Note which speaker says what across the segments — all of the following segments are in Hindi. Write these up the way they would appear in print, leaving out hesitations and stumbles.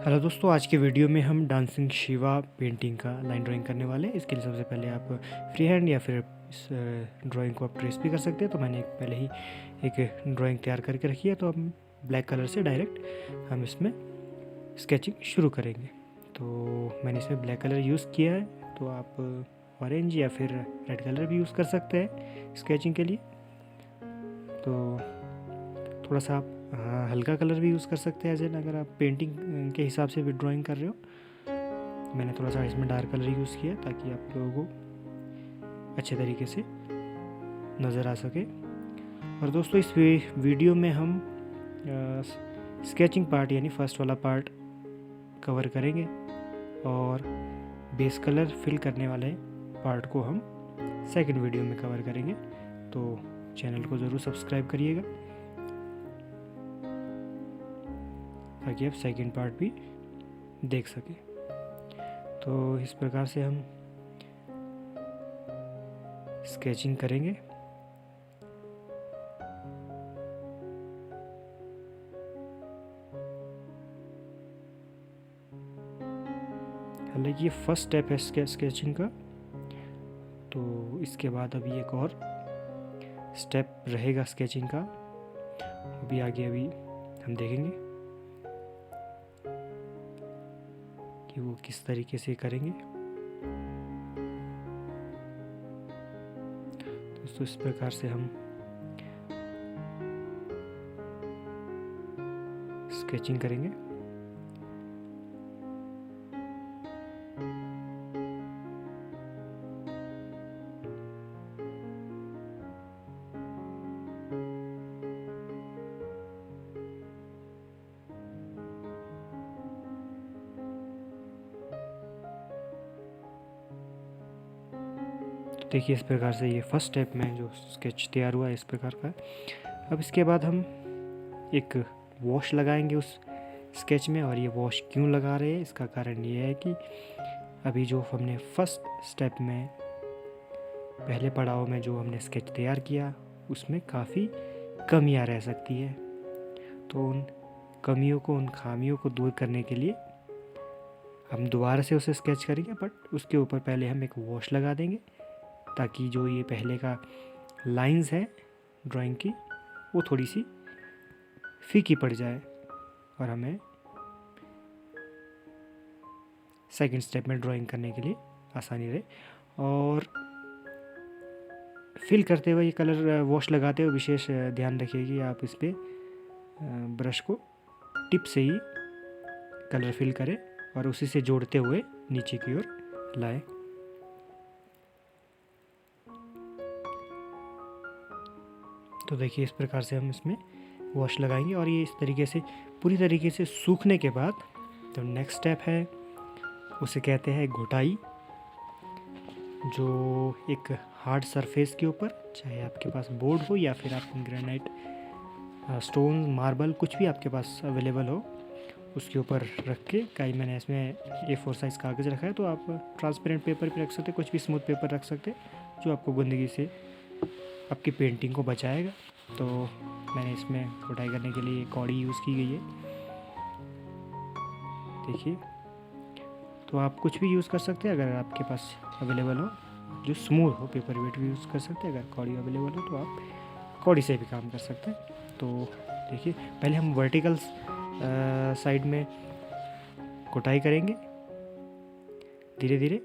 Speaker 1: हेलो दोस्तों, आज के वीडियो में हम डांसिंग शिवा पेंटिंग का लाइन ड्राइंग करने वाले हैं। इसके लिए सबसे पहले आप फ्री हैंड या फिर इस ड्राइंग को आप ट्रेस भी कर सकते हैं। तो मैंने पहले ही एक ड्राइंग तैयार करके रखी है, तो हम ब्लैक कलर से डायरेक्ट हम इसमें स्केचिंग शुरू करेंगे। तो मैंने इसमें ब्लैक कलर यूज़ किया है, तो आप ऑरेंज या फिर रेड कलर भी यूज़ कर सकते हैं स्केचिंग के लिए। तो थोड़ा सा आप हल्का कलर भी यूज़ कर सकते हैं, एज अगर आप पेंटिंग के हिसाब से भी ड्राइंग कर रहे हो। मैंने थोड़ा सा इसमें डार्क कलर यूज़ किया ताकि आप लोगों को अच्छे तरीके से नज़र आ सके। और दोस्तों, इस वीडियो में हम स्केचिंग पार्ट यानी फर्स्ट वाला पार्ट कवर करेंगे और बेस कलर फिल करने वाले पार्ट को हम सेकंड वीडियो में कवर करेंगे। तो चैनल को ज़रूर सब्सक्राइब करिएगा ताकि आप सेकंड पार्ट भी देख सकें। तो इस प्रकार से हम स्केचिंग करेंगे। हालांकि ये फर्स्ट स्टेप है स्केचिंग का, तो इसके बाद अभी एक और स्टेप रहेगा स्केचिंग का, अभी आगे अभी हम देखेंगे कि वो किस तरीके से करेंगे। तो इस प्रकार से हम स्केचिंग करेंगे। देखिए, इस प्रकार से ये फर्स्ट स्टेप में जो स्केच तैयार हुआ है इस प्रकार का। अब इसके बाद हम एक वॉश लगाएंगे उस स्केच में। और ये वॉश क्यों लगा रहे हैं, इसका कारण ये है कि अभी जो हमने फर्स्ट स्टेप में पहले पड़ाव में जो हमने स्केच तैयार किया उसमें काफ़ी कमियां रह सकती है। तो उन कमियों को, उन खामियों को दूर करने के लिए हम दोबारा से उसे स्केच करेंगे, बट उसके ऊपर पहले हम एक वॉश लगा देंगे ताकि जो ये पहले का लाइंस है ड्राइंग की वो थोड़ी सी फीकी पड़ जाए और हमें सेकंड स्टेप में ड्राइंग करने के लिए आसानी रहे। और फिल करते हुए, ये कलर वॉश लगाते हुए विशेष ध्यान रखिए कि आप इस पर ब्रश को टिप से ही कलर फिल करें और उसी से जोड़ते हुए नीचे की ओर लाएं। तो देखिए, इस प्रकार से हम इसमें वॉश लगाएंगे और ये इस तरीके से पूरी तरीके से सूखने के बाद तो नेक्स्ट स्टेप है, उसे कहते हैं घुटाई। जो एक हार्ड सरफेस के ऊपर, चाहे आपके पास बोर्ड हो या फिर आप ग्रेनाइट, स्टोन, मार्बल, कुछ भी आपके पास अवेलेबल हो, उसके ऊपर रख के कई मैंने इसमें A4 साइज़ कागज़ रखा है। तो आप ट्रांसपेरेंट पेपर भी रख सकते हैं, कुछ भी स्मूथ पेपर रख सकते हैं जो आपको गंदगी से आपकी पेंटिंग को बचाएगा। तो मैंने इसमें घुटाई करने के लिए कौड़ी यूज़ की गई है। देखिए, तो आप कुछ भी यूज़ कर सकते हैं अगर आपके पास अवेलेबल हो, जो स्मूथ हो। पेपर वेट भी यूज़ कर सकते हैं, अगर कौड़ी अवेलेबल हो तो आप कौड़ी से भी काम कर सकते हैं। तो देखिए, पहले हम वर्टिकल साइड में घुटाई करेंगे धीरे धीरे,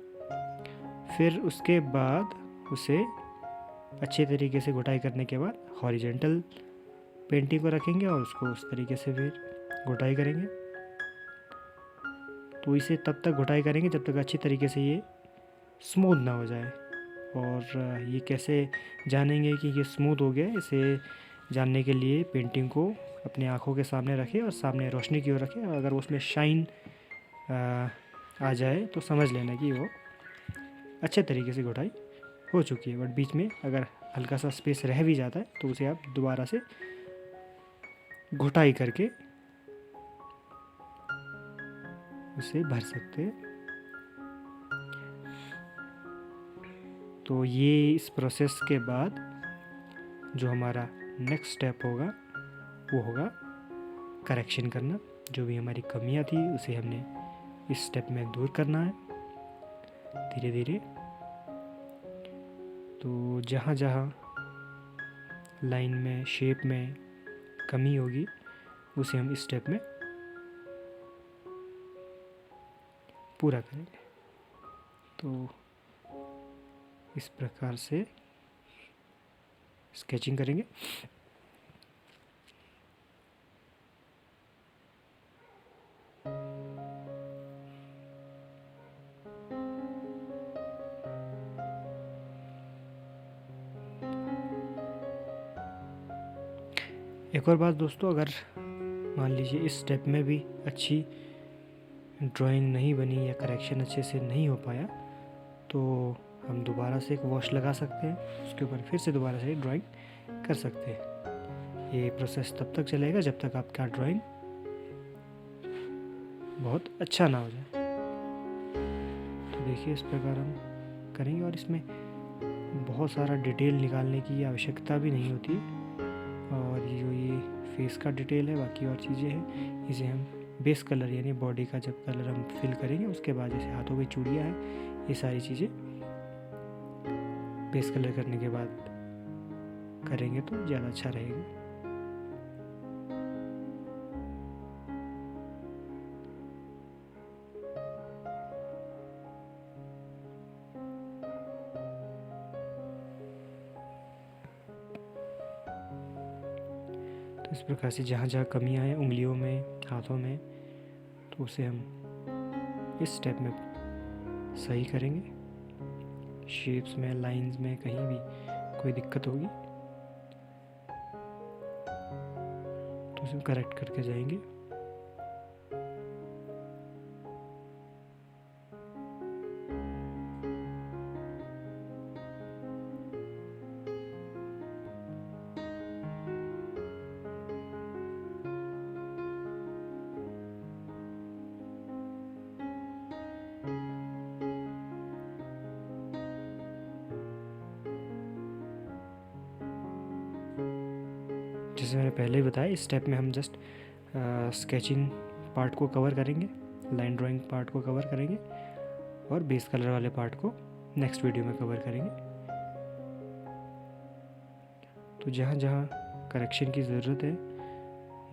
Speaker 1: फिर उसके बाद उसे अच्छे तरीके से घुटाई करने के बाद हॉरिजेंटल पेंटिंग को रखेंगे और उसको उस तरीके से फिर घुटाई करेंगे। तो इसे तब तक घुटाई करेंगे जब तक अच्छी तरीके से ये स्मूथ ना हो जाए। और ये कैसे जानेंगे कि ये स्मूथ हो गया, इसे जानने के लिए पेंटिंग को अपने आँखों के सामने रखें और सामने रोशनी की ओर रखें। और अगर उसमें शाइन आ जाए तो समझ लेना कि वो अच्छे तरीके से घुटाई हो चुकी है। बट बीच में अगर हल्का सा स्पेस रह भी जाता है तो उसे आप दोबारा से घुटाई करके उसे भर सकते हैं। तो ये इस प्रोसेस के बाद जो हमारा नेक्स्ट स्टेप होगा वो होगा करेक्शन करना। जो भी हमारी कमियां थी उसे हमने इस स्टेप में दूर करना है धीरे धीरे। तो जहाँ जहाँ लाइन में, शेप में कमी होगी उसे हम इस स्टेप में पूरा करेंगे। तो इस प्रकार से स्केचिंग करेंगे। एक और बात दोस्तों, अगर मान लीजिए इस स्टेप में भी अच्छी ड्राइंग नहीं बनी या करेक्शन अच्छे से नहीं हो पाया, तो हम दोबारा से एक वॉश लगा सकते हैं, उसके ऊपर फिर से दोबारा से ड्राइंग कर सकते हैं। ये प्रोसेस तब तक चलेगा जब तक आपका ड्राइंग बहुत अच्छा ना हो जाए। तो देखिए इस प्रकार हम करेंगे, और इसमें बहुत सारा डिटेल निकालने की आवश्यकता भी नहीं होती। और ये फेस का डिटेल है, बाकी और चीज़ें हैं, इसे हम बेस कलर यानी बॉडी का जब कलर हम फिल करेंगे उसके बाद जैसे हाथों की चूड़ियाँ हैं, ये सारी चीज़ें बेस कलर करने के बाद करेंगे तो ज़्यादा अच्छा रहेगा। तो इस प्रकार से जहाँ जहाँ कमियाँ हैं उंगलियों में, हाथों में, तो उसे हम इस स्टेप में सही करेंगे। शेप्स में, लाइंस में कहीं भी कोई दिक्कत होगी तो उसे करेक्ट करके जाएंगे। जैसे मैंने पहले ही बताया, इस स्टेप में हम जस्ट स्केचिंग पार्ट को कवर करेंगे, लाइन ड्राइंग पार्ट को कवर करेंगे, और बेस कलर वाले पार्ट को नेक्स्ट वीडियो में कवर करेंगे। तो जहाँ जहाँ करेक्शन की ज़रूरत है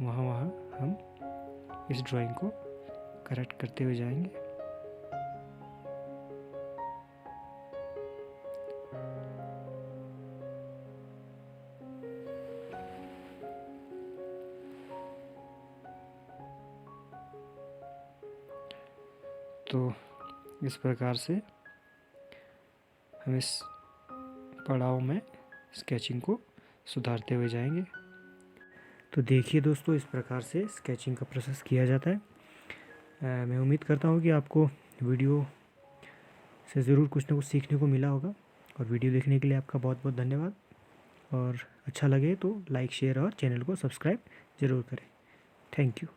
Speaker 1: वहाँ वहाँ हम इस ड्राइंग को करेक्ट करते हुए जाएंगे। तो इस प्रकार से हम इस पड़ाव में स्केचिंग को सुधारते हुए जाएंगे। तो देखिए दोस्तों, इस प्रकार से स्केचिंग का प्रोसेस किया जाता है। मैं उम्मीद करता हूँ कि आपको वीडियो से ज़रूर कुछ ना कुछ सीखने को मिला होगा, और वीडियो देखने के लिए आपका बहुत बहुत धन्यवाद। और अच्छा लगे तो लाइक, शेयर और चैनल को सब्सक्राइब ज़रूर करें। Thank you.